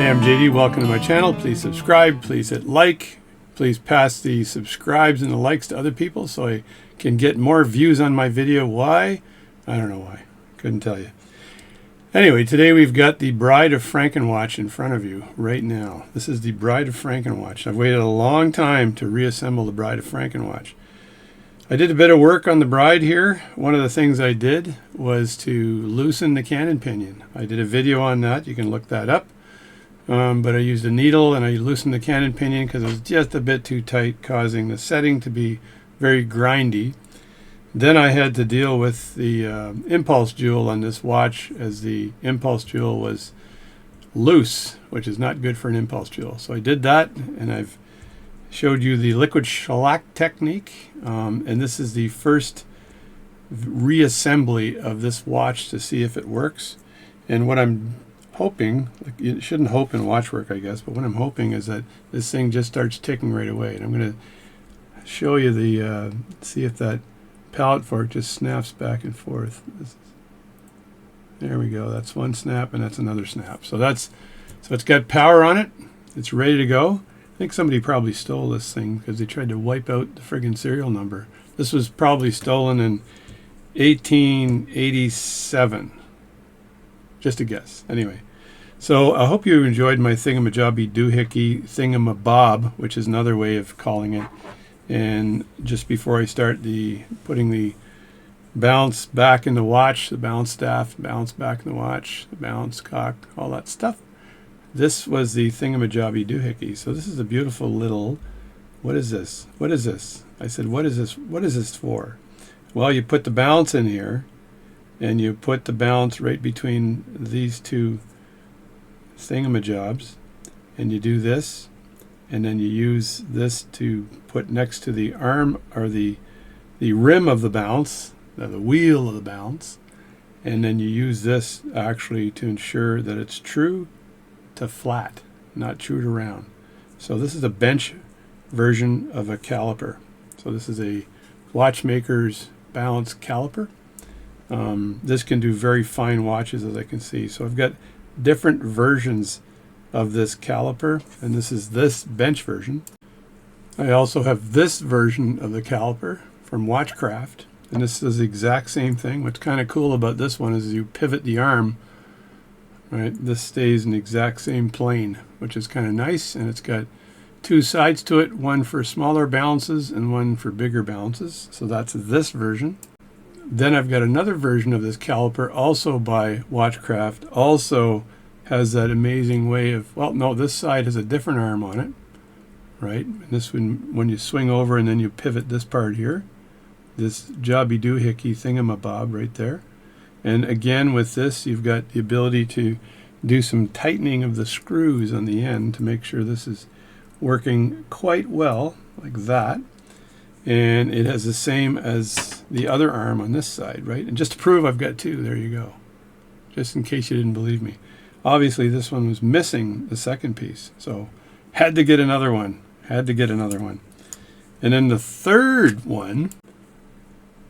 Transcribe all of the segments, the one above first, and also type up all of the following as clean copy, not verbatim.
I'm JD. Welcome to my channel. Please subscribe. Please hit like. Please pass the subscribes and the likes to other people so I can get more views on my video. Why? I don't know why. Couldn't tell you. Anyway, today we've got the Bride of Frankenwatch in front of you right now. This is the Bride of Frankenwatch. I've waited a long time to reassemble the Bride of Frankenwatch. I did a bit of work on the Bride here. One of the things I did was to loosen the cannon pinion. I did a video on that. You can look that up. But I used a needle and I loosened the cannon pinion because it was just a bit too tight, causing the setting to be very grindy. Then I had to deal with the impulse jewel on this watch, as the impulse jewel was loose, which is not good for an impulse jewel. So I did that, and I've showed you the liquid shellac technique. And this is the first reassembly of this watch to see if it works. And what I'm hoping, like, you shouldn't hope in watch work, I guess, but what I'm hoping is that this thing just starts ticking right away. And I'm going to show you the, see if that pallet fork just snaps back and forth. There we go. That's one snap and that's another snap. So it's got power on it. It's ready to go. I think somebody probably stole this thing because they tried to wipe out the friggin' serial number. This was probably stolen in 1887. Just a guess. Anyway. So I hope you enjoyed my thingamajobby doohickey thingamabob, which is another way of calling it. And just before I start putting the balance back in the watch, the balance staff, balance back in the watch, the balance cock, all that stuff, this was the thingamajobby doohickey. So this is a beautiful little, what is this? What is this? I said, what is this? What is this for? Well, you put the balance in here, and you put the balance right between these two thingamajobs, and you do this, and then you use this to put next to the arm, or the rim of the balance, the wheel of the balance, and then you use this actually to ensure that it's true to flat, not true to round. So this is a bench version of a caliper. So this is a watchmaker's balance caliper. This can do very fine watches, as I can see. So I've got different versions of this caliper, and this is this bench version. I also have this version of the caliper from Watchcraft, and this is the exact same thing. What's kind of cool about this one is you pivot the arm, right? This stays in the exact same plane, which is kind of nice, and it's got two sides to it, one for smaller balances and one for bigger balances. So that's this version. Then I've got another version of this caliper, also by Watchcraft, also has that amazing way of, well, no, this side has a different arm on it, right? And this one, when you swing over and then you pivot this part here, this jobby doohickey thingamabob right there. And again, with this, you've got the ability to do some tightening of the screws on the end to make sure this is working quite well, like that. And it has the same as the other arm on this side, right? And just to prove I've got two, there you go. Just in case you didn't believe me. Obviously, this one was missing the second piece, so had to get another one. Had to get another one. And then the third one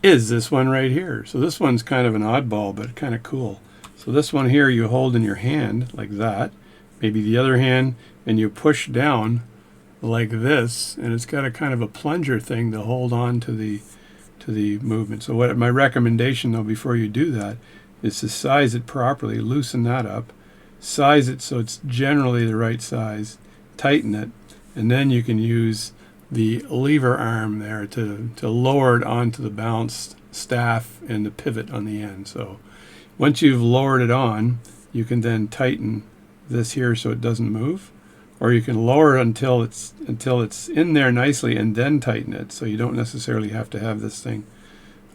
is this one right here. So this one's kind of an oddball, but kind of cool. So this one here you hold in your hand like that, maybe the other hand, and you push down like this, and it's got a kind of a plunger thing to hold on to the movement. So what my recommendation, though, before you do that, is to size it properly, loosen that up, size it so it's generally the right size, tighten it, and then you can use the lever arm there to lower it onto the balance staff and the pivot on the end. So once you've lowered it on, you can then tighten this here so it doesn't move. Or you can lower it until it's in there nicely and then tighten it. So you don't necessarily have to have this thing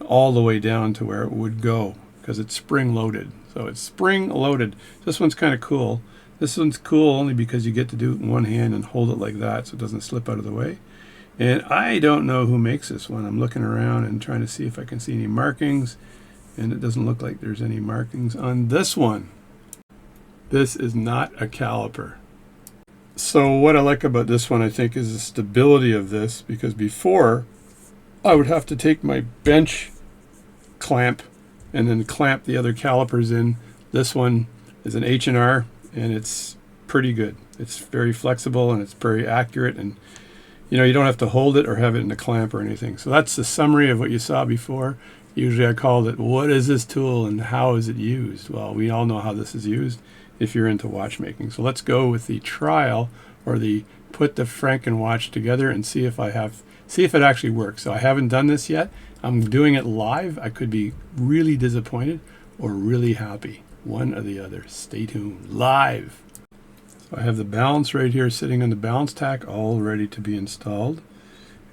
all the way down to where it would go, because it's spring loaded. So it's spring loaded. This one's kind of cool. This one's cool only because you get to do it in one hand and hold it like that so it doesn't slip out of the way. And I don't know who makes this one. I'm looking around and trying to see if I can see any markings, and it doesn't look like there's any markings on this one. This is not a caliper. So what I like about this one, I think, is the stability of this, because before I would have to take my bench clamp and then clamp the other calipers in. This one is an H&R, and it's pretty good. It's very flexible and it's very accurate, and you know, you don't have to hold it or have it in a clamp or anything. So that's the summary of what you saw before. Usually I called it, what is this tool and how is it used? Well, we all know how this is used if you're into watchmaking. So let's go with the trial, or the put the Frankenwatch together, and see if it actually works. So I haven't done this yet. I'm doing it live. I could be really disappointed or really happy. One or the other. Stay tuned. Live. So I have the balance right here sitting on the balance tack, all ready to be installed.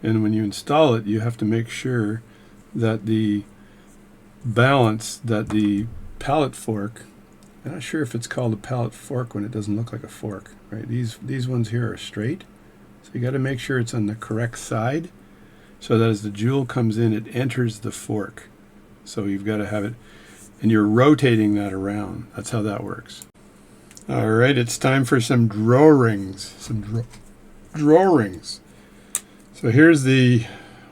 And when you install it, you have to make sure that the balance, that the pallet fork, I'm not sure if it's called a pallet fork when it doesn't look like a fork, right? These ones here are straight. So you got to make sure it's on the correct side, so that as the jewel comes in, it enters the fork. So you've got to have it, and you're rotating that around. That's how that works. All right, it's time for some draw rings. Draw rings. So here's the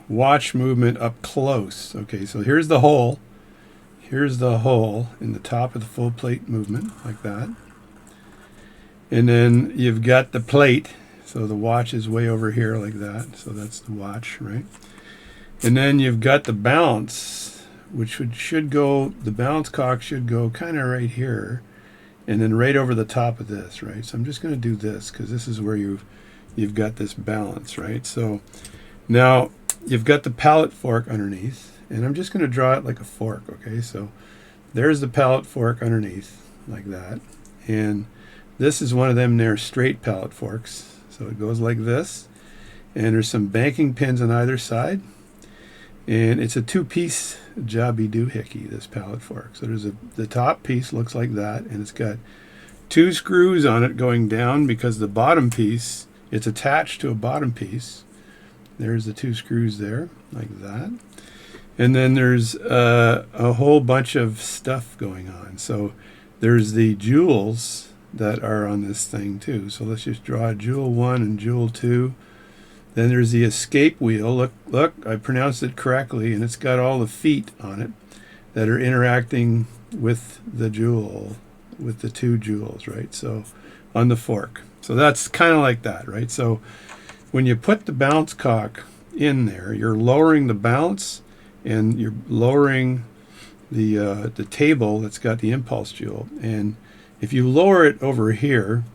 watch movement up close. Okay, so here's the hole. Here's the hole in the top of the full plate movement, like that. And then you've got the plate. So the watch is way over here like that. So that's the watch, right? And then you've got the balance, which should go, the balance cock should go kind of right here, and then right over the top of this, right? So I'm just going to do this because this is where you've got this balance, right? So now you've got the pallet fork underneath, and I'm just going to draw it like a fork, okay? So there's the pallet fork underneath, like that. And this is one of them there straight pallet forks. So it goes like this, and there's some banking pins on either side. And it's a two-piece jobby doohickey, this pallet fork. So there's the top piece looks like that, and it's got two screws on it going down because the bottom piece, it's attached to a bottom piece. There's the two screws there, like that. And then there's a whole bunch of stuff going on. So there's the jewels that are on this thing too. So let's just draw jewel 1 and jewel 2. Then there's the escape wheel. Look, I pronounced it correctly, and it's got all the feet on it that are interacting with the jewel, with the two jewels, right? So on the fork. So that's kind of like that, right? So when you put the balance cock in there, you're lowering the balance, and you're lowering the table that's got the impulse jewel. And if you lower it over here,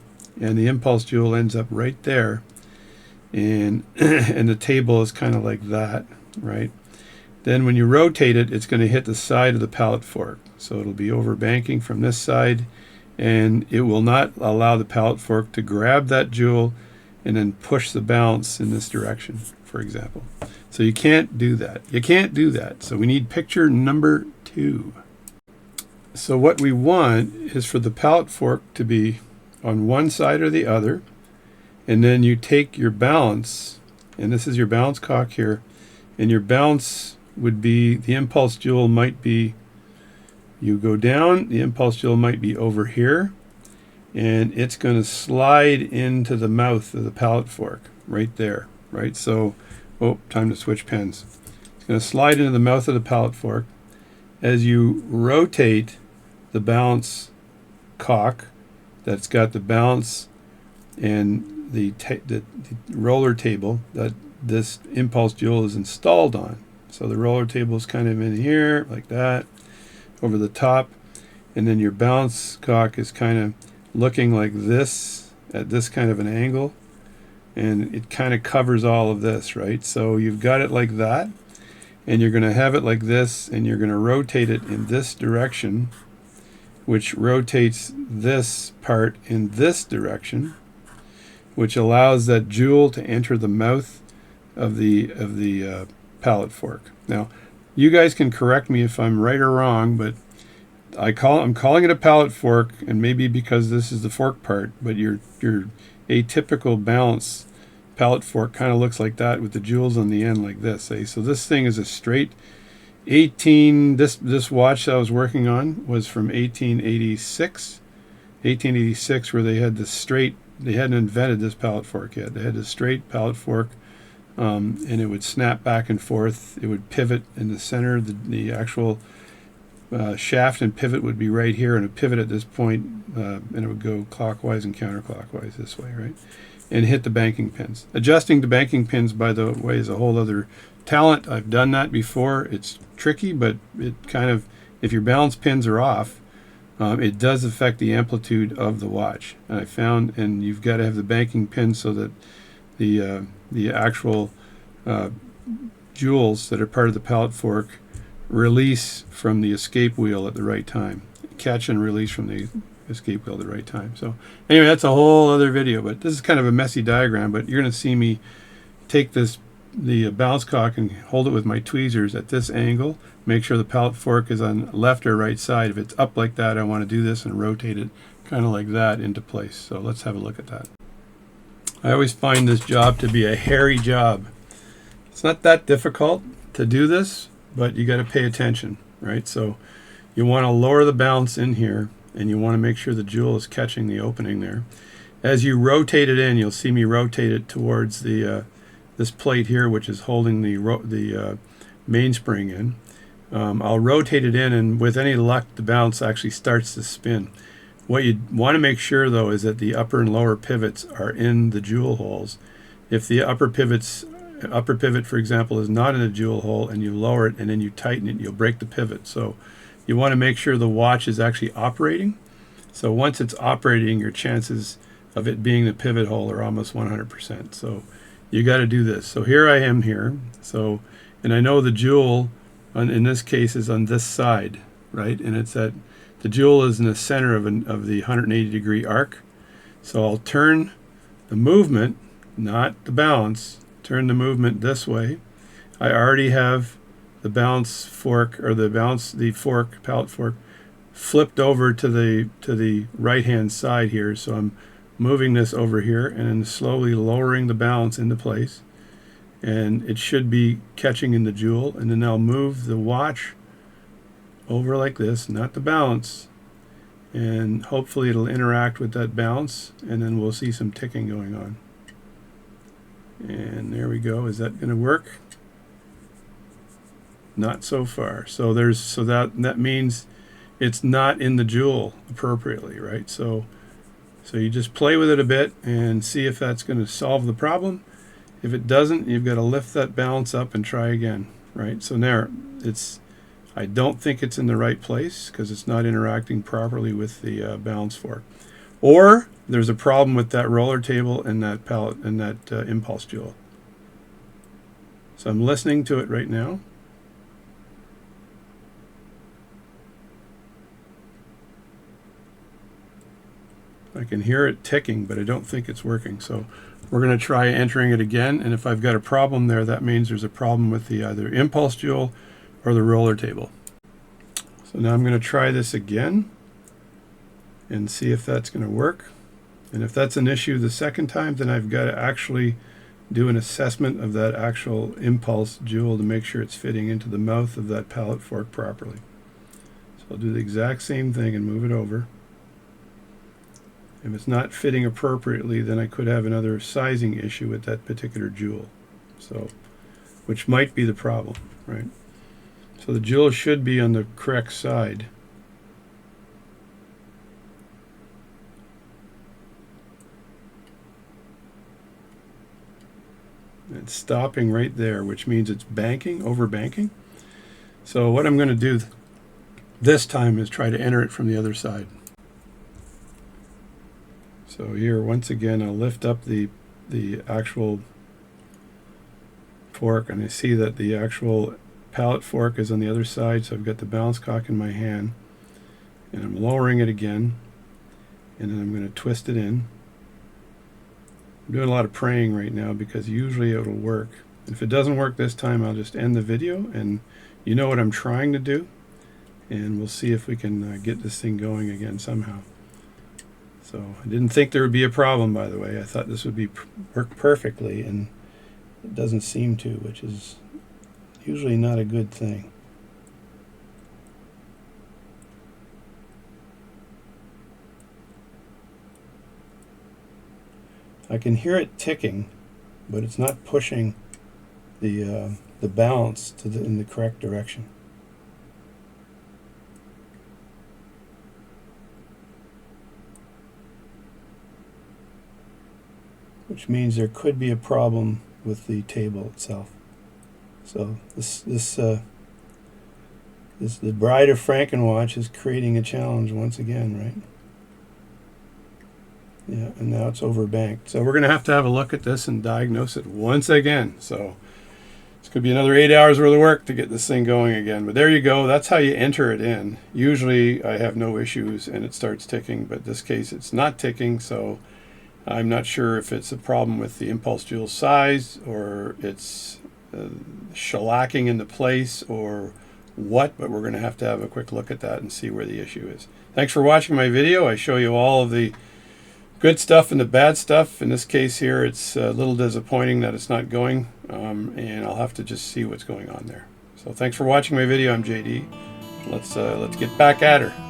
and the impulse jewel ends up right there, and and the table is kind of like that, right? Then when you rotate it, it's going to hit the side of the pallet fork. So it'll be over banking from this side, and it will not allow the pallet fork to grab that jewel and then push the balance in this direction, for example. So you can't do that. You can't do that. So we need picture number 2. So what we want is for the pallet fork to be on one side or the other, and then you take your balance, and this is your balance cock here, and your balance would be, the impulse jewel might be, you go down, the impulse jewel might be over here, and it's going to slide into the mouth of the pallet fork right there, right? So, oh, time to switch pens. It's going to slide into the mouth of the pallet fork. As you rotate the balance cock that's got the balance and the roller table that this impulse jewel is installed on. So the roller table is kind of in here, like that, over the top, and then your balance cock is kind of looking like this, at this kind of an angle, and it kind of covers all of this, right? So you've got it like that, and you're going to have it like this, and you're going to rotate it in this direction, which rotates this part in this direction, which allows that jewel to enter the mouth of the pallet fork. Now, you guys can correct me if I'm right or wrong, but I'm calling it a pallet fork, and maybe because this is the fork part, but your atypical balance pallet fork kind of looks like that with the jewels on the end like this. So this thing is a straight 18. This watch I was working on was from 1886, where they had the straight. They hadn't invented this pallet fork yet. They had a straight pallet fork, and it would snap back and forth. It would pivot in the center. The actual shaft and pivot would be right here, and a pivot at this point, and it would go clockwise and counterclockwise this way, right? And hit the banking pins. Adjusting the banking pins, by the way, is a whole other talent. I've done that before. It's tricky, but it kind of, if your balance pins are off, it does affect the amplitude of the watch. And I found, and you've got to have the banking pins so that the actual jewels that are part of the pallet fork release from the escape wheel at the right time. Catch and release from the escape wheel at the right time. So anyway, that's a whole other video, but this is kind of a messy diagram, but you're going to see me take the balance cock and hold it with my tweezers at this angle, make sure the pallet fork is on left or right side. If it's up like that, I want to do this and rotate it kind of like that into place. So let's have a look at that. I always find this job to be a hairy job. It's not that difficult to do this, but you got to pay attention, right? So you want to lower the balance in here, and you want to make sure the jewel is catching the opening there. As you rotate it in, you'll see me rotate it towards the this plate here, which is holding the mainspring in. I'll rotate it in, and with any luck, the balance actually starts to spin. What you want to make sure, though, is that the upper and lower pivots are in the jewel holes. If the upper pivot, for example, is not in a jewel hole, and you lower it and then you tighten it, you'll break the pivot. So you want to make sure the watch is actually operating. So once it's operating, your chances of it being the pivot hole are almost 100%. So you got to do this. So here I am here. So, and I know the jewel in this case is on this side, right? And it's at the jewel is in the center of the 180-degree arc. So I'll turn the movement, not the balance, turn the movement this way. I already have the balance fork, or the pallet fork, flipped over to the right hand side here. So I'm moving this over here and then slowly lowering the balance into place, and it should be catching in the jewel. And then I'll move the watch over like this, not the balance, and hopefully it'll interact with that balance, and then we'll see some ticking going on. And there we go. Is that going to work? Not so far. So that means it's not in the jewel appropriately, right? So you just play with it a bit and see if that's going to solve the problem. If it doesn't, you've got to lift that balance up and try again, right? So there, I don't think it's in the right place because it's not interacting properly with the balance fork. Or there's a problem with that roller table and that pallet and that impulse jewel. So I'm listening to it right now. I can hear it ticking, but I don't think it's working. So we're going to try entering it again, and if I've got a problem there, that means there's a problem with the either impulse jewel or the roller table. So now I'm going to try this again and see if that's going to work. And if that's an issue the second time, then I've got to actually do an assessment of that actual impulse jewel to make sure it's fitting into the mouth of that pallet fork properly. So I'll do the exact same thing and move it over. If it's not fitting appropriately, then I could have another sizing issue with that particular jewel, so which might be the problem, right? So the jewel should be on the correct side. It's stopping right there, which means it's banking, over banking. So what I'm going to do this time is try to enter it from the other side. So here, once again, I'll lift up the actual fork, and I see that the actual pallet fork is on the other side, so I've got the balance cock in my hand, and I'm lowering it again, and then I'm going to twist it in. I'm doing a lot of praying right now because usually it'll work. If it doesn't work this time, I'll just end the video, and you know what I'm trying to do, and we'll see if we can get this thing going again somehow. So I didn't think there would be a problem, by the way. I thought this would work perfectly, and it doesn't seem to, which is usually not a good thing. I can hear it ticking, but it's not pushing the balance in the correct direction. which means there could be a problem with the table itself. So the Bride of Frankenwatch is creating a challenge once again, right? Yeah, and now it's overbanked. So we're going to have a look at this and diagnose it once again. So it's going to be another 8 hours worth of work to get this thing going again. But there you go. That's how you enter it in. Usually I have no issues and it starts ticking, but this case it's not ticking. So I'm not sure if it's a problem with the impulse joule size, or it's shellacking into place, or what, but we're going to have a quick look at that and see where the issue is. Thanks for watching my video. I show you all of the good stuff and the bad stuff. In this case here, it's a little disappointing that it's not going, and I'll have to just see what's going on there. So thanks for watching my video. I'm JD. Let's get back at her.